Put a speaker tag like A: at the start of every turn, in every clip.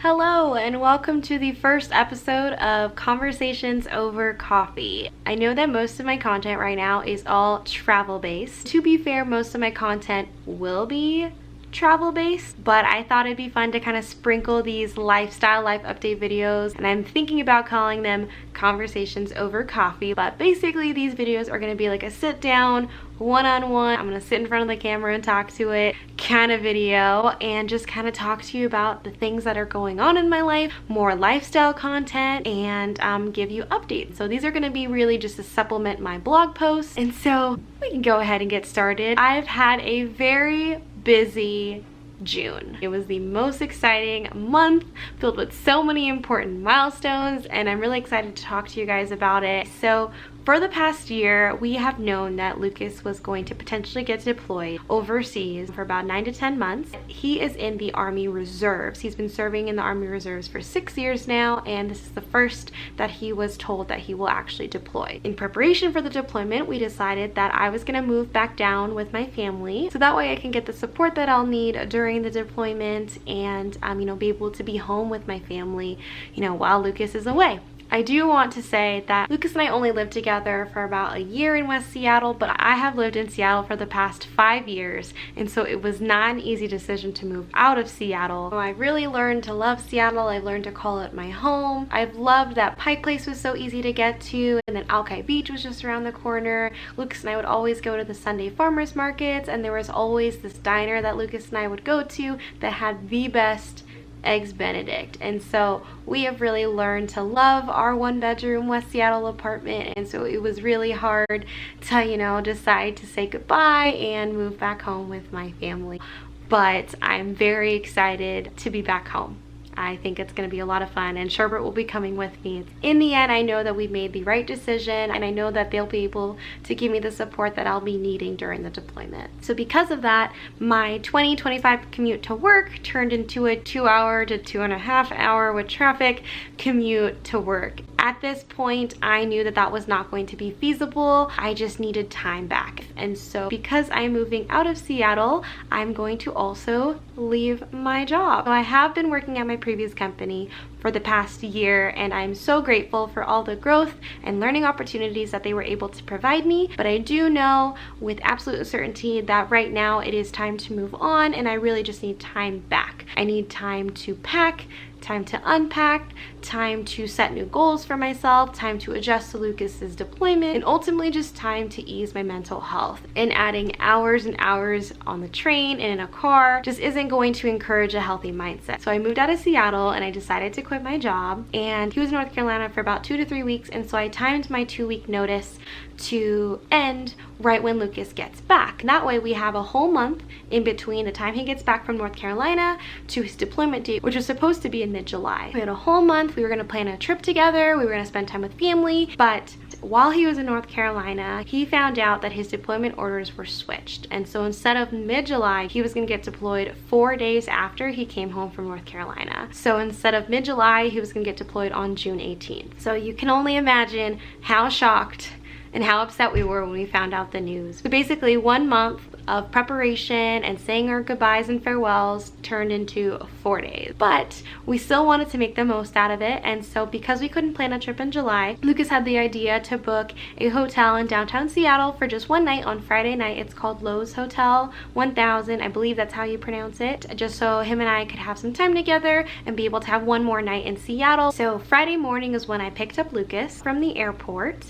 A: Hello and welcome to the first episode of Conversations Over Coffee. I know that most of my content right now is all travel based. To be fair, most of my content will be travel based, but I thought it'd be fun to kind of sprinkle these lifestyle life update videos, and I'm thinking about calling them Conversations Over Coffee. But basically these videos are going to be like a sit down one-on-one, I'm gonna sit in front of the camera and talk to it kind of video, and just kind of talk to you about the things that are going on in my life, more lifestyle content, and give you updates. So these are going to be really just to supplement my blog posts, and so we can go ahead and get started. I've had a very busy June. It was the most exciting month, filled with so many important milestones, and I'm really excited to talk to you guys about it. So for the past year, we have known that Lucas was going to potentially get deployed overseas for about 9 to 10 months. He is in the Army Reserves. He's been serving in the Army Reserves for 6 years now, and this is the first that he was told that he will actually deploy. In preparation for the deployment, we decided that I was going to move back down with my family, so that way I can get the support that I'll need during the deployment and be able to be home with my family, while Lucas is away. I do want to say that Lucas and I only lived together for about a year in West Seattle, but I have lived in Seattle for the past 5 years, and so it was not an easy decision to move out of Seattle. I really learned to love Seattle. I learned to call it my home. I've loved that Pike Place was so easy to get to, and then Alki Beach was just around the corner. Lucas and I would always go to the Sunday farmers markets, and there was always this diner that Lucas and I would go to that had the best Eggs Benedict, and so we have really learned to love our 1-bedroom West Seattle apartment, and so it was really hard to decide to say goodbye and move back home with my family. But I'm very excited to be back home. I think it's going to be a lot of fun, and Sherbert will be coming with me. In the end, I know that we've made the right decision, and I know that they'll be able to give me the support that I'll be needing during the deployment. So because of that, my 20-25 commute to work turned into a 2-hour to 2.5-hour with traffic commute to work. At this point, I knew that that was not going to be feasible. I just needed time back. And so because I'm moving out of Seattle, I'm going to also leave my job. So I have been working at my previous company for the past year, and I'm so grateful for all the growth and learning opportunities that they were able to provide me. But I do know with absolute certainty that right now it is time to move on, and I really just need time back. I need time to pack, time to unpack, time to set new goals for myself, time to adjust to Lucas's deployment, and ultimately just time to ease my mental health. And adding hours and hours on the train and in a car just isn't going to encourage a healthy mindset. So I moved out of Seattle and I decided to quit my job, and he was in North Carolina for about 2 to 3 weeks, and so I timed my 2-week notice to end right when Lucas gets back. That way we have a whole month in between the time he gets back from North Carolina to his deployment date, which was supposed to be in mid-July. We had a whole month. We were going to plan a trip together. We were going to spend time with family, but while he was in North Carolina, he found out that his deployment orders were switched. And so instead of mid-July, he was going to get deployed 4 days after he came home from North Carolina. So instead of mid-July, he was going to get deployed on June 18th. So you can only imagine how shocked and how upset we were when we found out the news. So basically 1 month of preparation and saying our goodbyes and farewells turned into 4 days. But we still wanted to make the most out of it, and so because we couldn't plan a trip in July, Lucas had the idea to book a hotel in downtown Seattle for just one night on Friday night. It's called Lowe's Hotel 1000, I believe that's how you pronounce it, just so him and I could have some time together and be able to have one more night in Seattle. So Friday morning is when I picked up Lucas from the airport,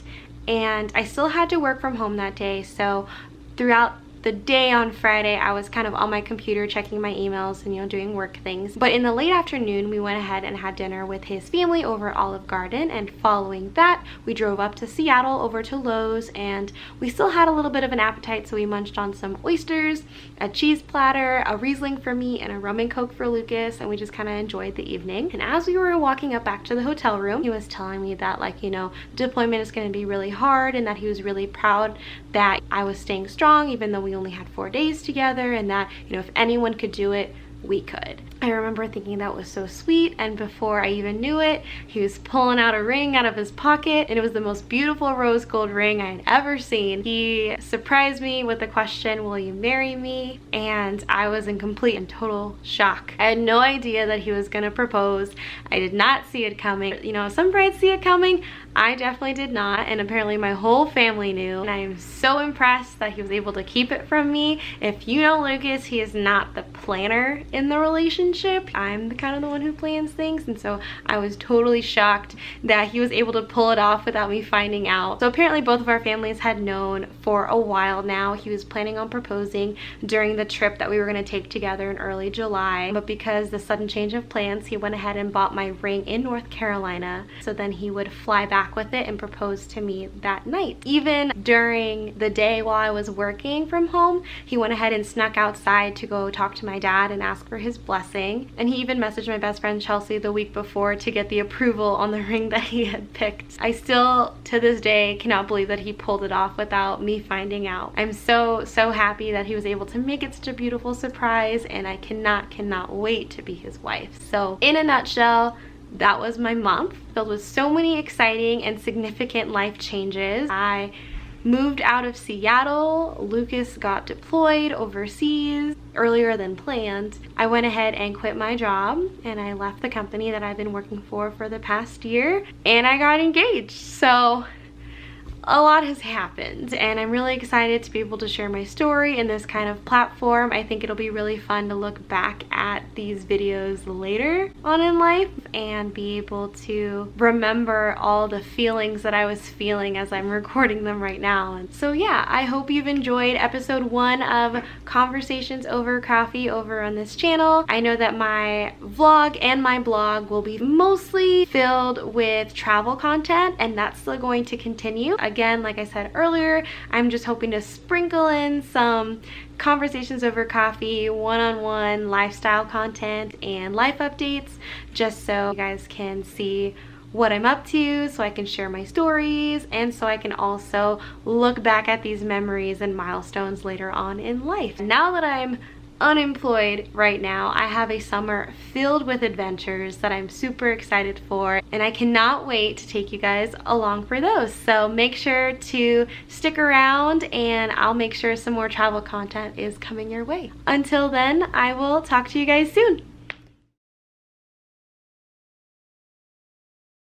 A: and I still had to work from home that day, so throughout the day on Friday, I was kind of on my computer checking my emails and doing work things. But in the late afternoon, we went ahead and had dinner with his family over at Olive Garden, and following that, we drove up to Seattle over to Lowe's, and we still had a little bit of an appetite, so we munched on some oysters, a cheese platter, a Riesling for me, and a rum and coke for Lucas, and we just kind of enjoyed the evening. And as we were walking up back to the hotel room, he was telling me that deployment is going to be really hard, and that he was really proud that I was staying strong even though we only had 4 days together, and that if anyone could do it, we could. I remember thinking that was so sweet, and before I even knew it, he was pulling out a ring out of his pocket, and it was the most beautiful rose gold ring I had ever seen. He surprised me with the question, "Will you marry me?" And I was in complete and total shock. I had no idea that he was gonna propose. I did not see it coming. You know, some brides see it coming. I definitely did not, and apparently my whole family knew, and I am so impressed that he was able to keep it from me. If you know Lucas, he is not the planner in the relationship. I'm the kind of the one who plans things, and so I was totally shocked that he was able to pull it off without me finding out. So apparently both of our families had known for a while now. He was planning on proposing during the trip that we were going to take together in early July, but because the sudden change of plans, he went ahead and bought my ring in North Carolina, so then he would fly back with it and propose to me that night. Even during the day while I was working from home, he went ahead and snuck outside to go talk to my dad and ask for his blessing. And he even messaged my best friend Chelsea the week before to get the approval on the ring that he had picked. I still, to this day, cannot believe that he pulled it off without me finding out. I'm so happy that he was able to make it such a beautiful surprise, and I cannot wait to be his wife. So in a nutshell, that was my month, filled with so many exciting and significant life changes. I moved out of Seattle. Lucas got deployed overseas earlier than planned. I went ahead and quit my job, and I left the company that I've been working for the past year, and I got engaged. So a lot has happened, and I'm really excited to be able to share my story in this kind of platform. I think it'll be really fun to look back at these videos later on in life and be able to remember all the feelings that I was feeling as I'm recording them right now. And so yeah, I hope you've enjoyed episode 1 of Conversations Over Coffee over on this channel. I know that my vlog and my blog will be mostly filled with travel content, and that's still going to continue. Again, like I said earlier, I'm just hoping to sprinkle in some conversations over coffee, one-on-one lifestyle content and life updates, just so you guys can see what I'm up to, so I can share my stories, and so I can also look back at these memories and milestones later on in life. Now that I'm unemployed right now, I have a summer filled with adventures that I'm super excited for, and I cannot wait to take you guys along for those. So make sure to stick around, and I'll make sure some more travel content is coming your way. Until then, I will talk to you guys soon.